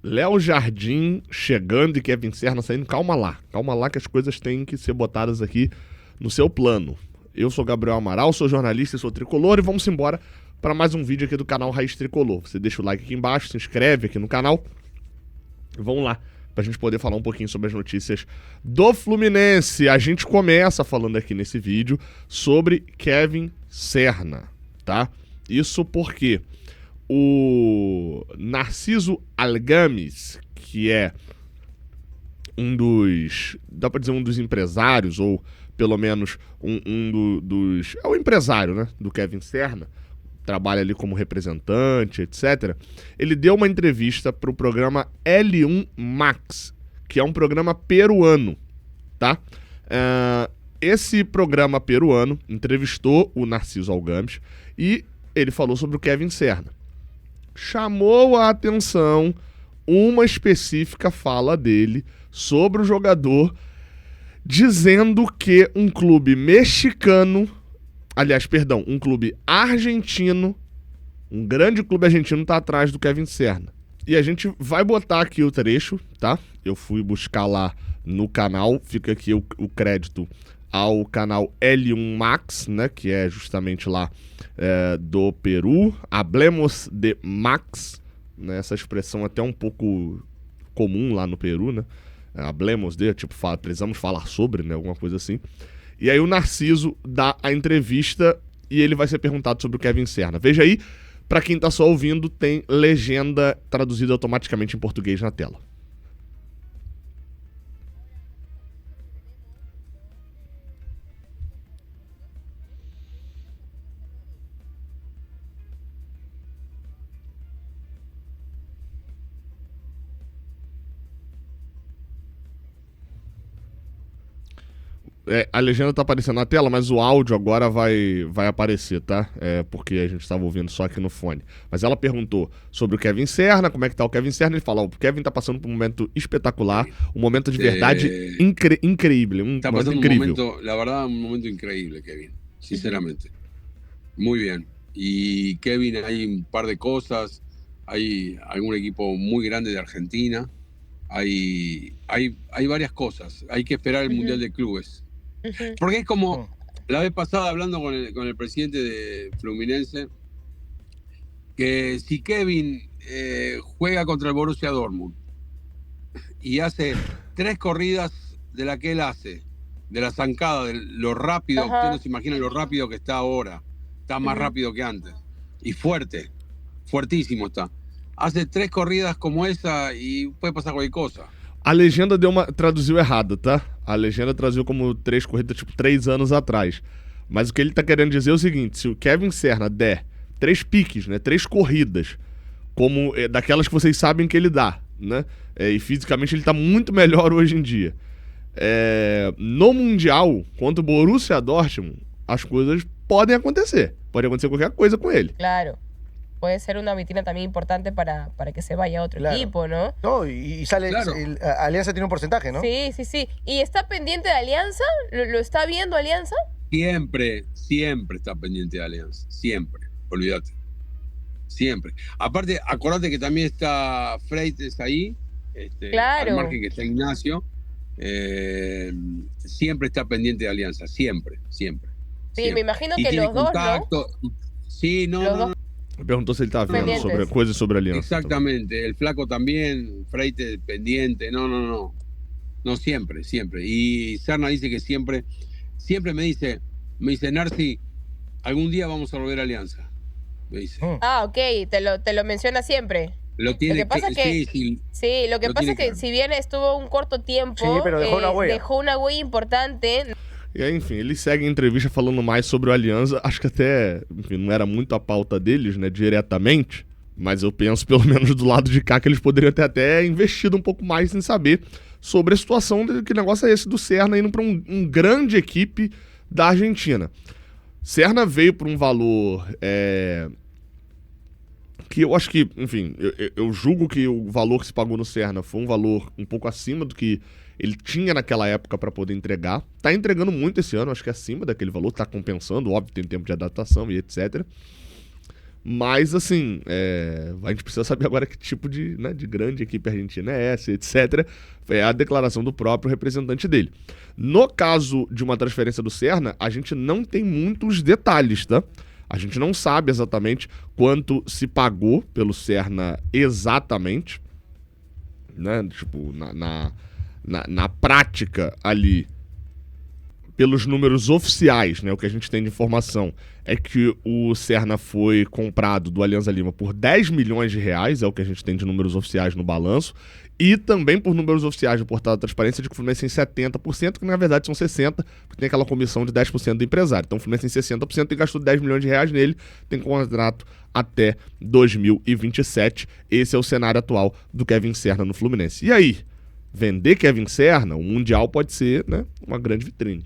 Léo Jardim chegando e Kevin Serna saindo. Calma lá que as coisas têm que ser botadas aqui no seu plano. Eu sou Gabriel Amaral, sou jornalista e sou tricolor e vamos embora para mais um vídeo aqui do canal Raiz Tricolor. Você deixa o like aqui embaixo, se inscreve aqui no canal. Vamos lá, pra gente poder falar um pouquinho sobre as notícias do Fluminense. A gente começa falando aqui nesse vídeo sobre Kevin Serna, tá? Isso porque o Narciso Algamis, que é dá pra dizer um dos empresários, ou pelo menos dos... É o empresário, né, do Kevin Serna, trabalha ali como representante, etc. Ele deu uma entrevista pro programa L1 Max, que é um programa peruano, tá? Esse programa peruano entrevistou o Narciso Algamis e ele falou sobre o Kevin Serna. Chamou a atenção uma específica fala dele sobre o jogador, dizendo que um clube mexicano, um clube argentino, um grande clube argentino tá atrás do Kevin Serna. E a gente vai botar aqui o trecho, tá? Eu fui buscar lá no canal, fica aqui o crédito ao canal L1 Max, né, que é justamente lá do Peru, Hablemos de Max, né, essa expressão até um pouco comum lá no Peru, né, Hablemos de, tipo, precisamos falar sobre, né, alguma coisa assim. E aí o Narciso dá a entrevista e ele vai ser perguntado sobre o Kevin Serna. Veja aí, pra quem tá só ouvindo, tem legenda traduzida automaticamente em português na tela. A legenda tá aparecendo na tela, mas o áudio agora vai aparecer, tá? Porque a gente estava ouvindo só aqui no fone. Mas ela perguntou sobre o Kevin Serna, como é que tá o Kevin Serna. Ele falou, o Kevin tá passando por um momento espetacular, um momento de verdade increíble. Está pasando increíble. La verdad, un momento increíble, Kevin, sinceramente. Muy bien. Y Kevin, hay un par de cosas. Hay algún equipo muy grande de Argentina. Hay varias cosas. Hay que esperar el Mundial de Clubes. Porque es como la vez pasada hablando con el presidente de Fluminense, que si Kevin juega contra el Borussia Dortmund y hace 3 corridas de la que él hace, de la zancada, de lo rápido, usted no se imagina lo rápido que está ahora, está más rápido que antes, y fuertísimo está. Hace 3 corridas como esa y puede pasar cualquier cosa. A legenda traduziu errado, tá? A legenda traduziu como 3 corridas, tipo, 3 anos atrás. Mas o que ele tá querendo dizer é o seguinte, se o Kevin Serna der 3 piques, né, 3 corridas, como daquelas que vocês sabem que ele dá, né? E fisicamente ele tá muito melhor hoje em dia. No Mundial, contra o Borussia Dortmund, as coisas podem acontecer. Pode acontecer qualquer coisa com ele. Claro. Puede ser una vitrina también importante para que se vaya a otro equipo, ¿no? No, y sale, Claro. Alianza tiene un porcentaje, ¿no? Sí. ¿Y está pendiente de Alianza? ¿Lo está viendo Alianza? Siempre está pendiente de Alianza. Siempre, olvídate. Siempre. Aparte, acordate que también está Freites ahí. Claro. Al margen que está Ignacio. Siempre está pendiente de Alianza. Siempre. Sí, me imagino que tiene los dos, contacto. ¿no? Sí, Los no. dos. Me perguntou se ele tá vendo Pendientes. coisas sobre a aliança. Exactamente. El Flaco también. Freites pendiente. No. No, siempre. Y Serna dice que siempre me dice, Narci, algún día vamos a volver a Alianza. Me dice. Ok, te lo menciona siempre. Lo tiene Lo que pasa es que sí, lo que lo pasa tiene es que claro. si bien estuvo un corto tiempo, Sí, pero dejó una huella. Importante. E aí, enfim, ele segue a entrevista falando mais sobre o Alianza. Acho que até, enfim, não era muito a pauta deles, né, diretamente. Mas eu penso, pelo menos do lado de cá, que eles poderiam ter até investido um pouco mais em saber sobre a situação de que negócio é esse do Serna indo para um grande equipe da Argentina. Serna veio por um valor que eu acho que, enfim, eu julgo que o valor que se pagou no Serna foi um valor um pouco acima do que ele tinha naquela época para poder entregar. Tá entregando muito esse ano, acho que é acima daquele valor, tá compensando, óbvio, tem tempo de adaptação e etc. Mas, assim, a gente precisa saber agora que tipo de grande equipe argentina é essa, etc. É a declaração do próprio representante dele. No caso de uma transferência do Serna, a gente não tem muitos detalhes, tá? A gente não sabe exatamente quanto se pagou pelo Serna exatamente, né? Tipo, na prática ali, pelos números oficiais, né, o que a gente tem de informação é que o Serna foi comprado do Alianza Lima por 10 milhões de reais, é o que a gente tem de números oficiais no balanço, e também por números oficiais do Portal da Transparência de que o Fluminense tem 70%, que na verdade são 60%, porque tem aquela comissão de 10% do empresário. Então o Fluminense tem 60% e gastou 10 milhões de reais nele, tem contrato até 2027. Esse é o cenário atual do Kevin Serna no Fluminense. E aí? Vender Kevin Serna, o Mundial pode ser, né, uma grande vitrine.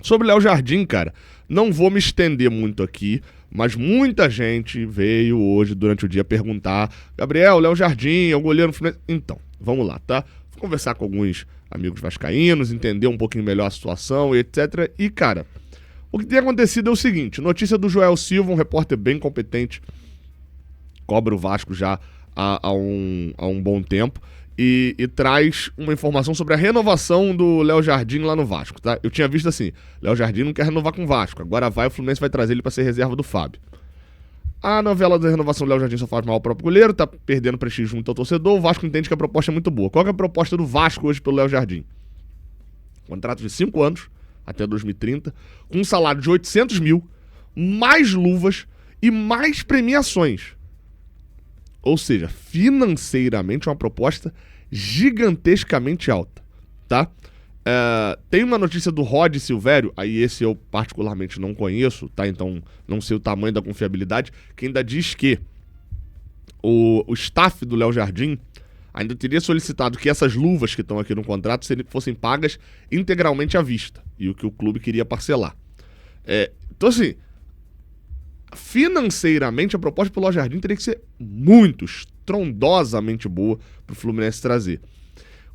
Sobre o Léo Jardim, cara, não vou me estender muito aqui, mas muita gente veio hoje durante o dia perguntar: Gabriel, Léo Jardim é o goleiro do Fluminense? Então, vamos lá, tá? Vou conversar com alguns amigos vascaínos, entender um pouquinho melhor a situação, etc. E, cara, o que tem acontecido é o seguinte: notícia do Joel Silva, um repórter bem competente, cobra o Vasco já há um bom tempo. E traz uma informação sobre a renovação do Léo Jardim lá no Vasco, tá? Eu tinha visto assim: Léo Jardim não quer renovar com o Vasco, agora o Fluminense vai trazer ele para ser reserva do Fábio. A novela da renovação do Léo Jardim só faz mal ao próprio goleiro, tá perdendo prestígio junto ao torcedor. O Vasco entende que a proposta é muito boa. Qual que é a proposta do Vasco hoje pelo Léo Jardim? Contrato de 5 anos, até 2030, com um salário de 800 mil, mais luvas e mais premiações. Ou seja, financeiramente é uma proposta gigantescamente alta, tá? Tem uma notícia do Rod Silvério, aí esse eu particularmente não conheço, tá? Então não sei o tamanho da confiabilidade, que ainda diz que o staff do Léo Jardim ainda teria solicitado que essas luvas que estão aqui no contrato fossem pagas integralmente à vista, e o que o clube queria parcelar. Então assim, financeiramente a proposta pro Léo Jardim teria que ser muito, estrondosamente boa pro Fluminense trazer.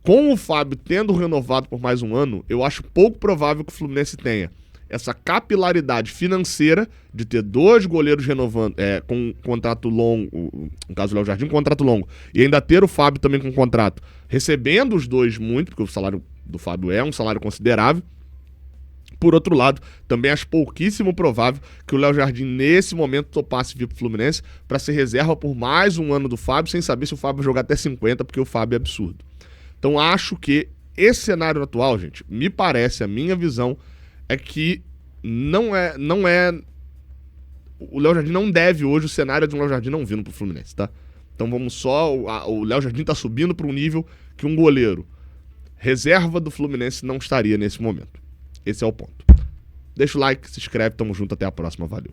Com o Fábio tendo renovado por mais um ano, eu acho pouco provável que o Fluminense tenha essa capilaridade financeira de ter 2 goleiros renovando, com um contrato longo, no caso do Léo Jardim, um contrato longo, e ainda ter o Fábio também com um contrato, recebendo os dois muito, porque o salário do Fábio é um salário considerável. Por outro lado, também acho pouquíssimo provável que o Léo Jardim, nesse momento, topasse vir pro Fluminense para ser reserva por mais um ano do Fábio, sem saber se o Fábio vai jogar até 50, porque o Fábio é absurdo. Então acho que esse cenário atual, gente, me parece, a minha visão é que não é o Léo Jardim não deve hoje, o cenário de um Léo Jardim não vindo pro Fluminense, tá? Então vamos só, o Léo Jardim tá subindo para um nível que um goleiro reserva do Fluminense não estaria nesse momento. Esse é o ponto. Deixa o like, se inscreve, tamo junto, até a próxima, valeu.